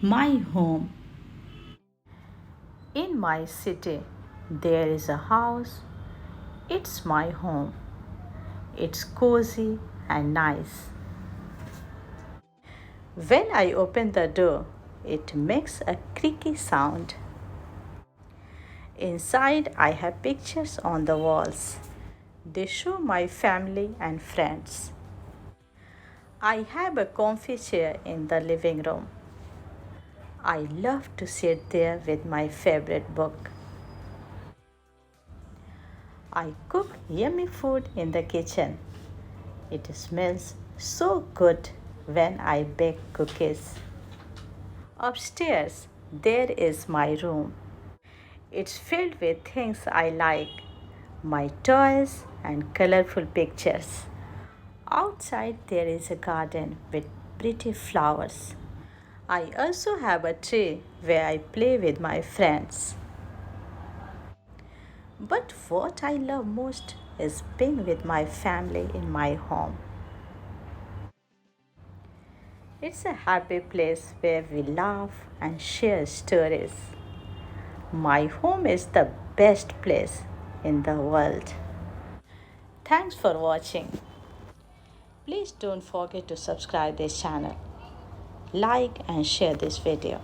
My home. In my city, there is a house. It's my home. It's cozy and nice. When I open the door, it makes a creaky sound. Inside, I have pictures on the walls. They show my family and friends. I have a comfy chair in the living room. I love to sit there with my favorite book. I cook yummy food in the kitchen. It smells so good when I bake cookies. Upstairs, there is my room. It's filled with things I like, my toys and colorful pictures. Outside, there is a garden with pretty flowers. I also have a tree where I play with my friends. But what I love most is being with my family in my home. It's a happy place where we laugh and share stories. My home is the best place in the world. Thanks for watching. Please don't forget to subscribe this channel, like and share this video.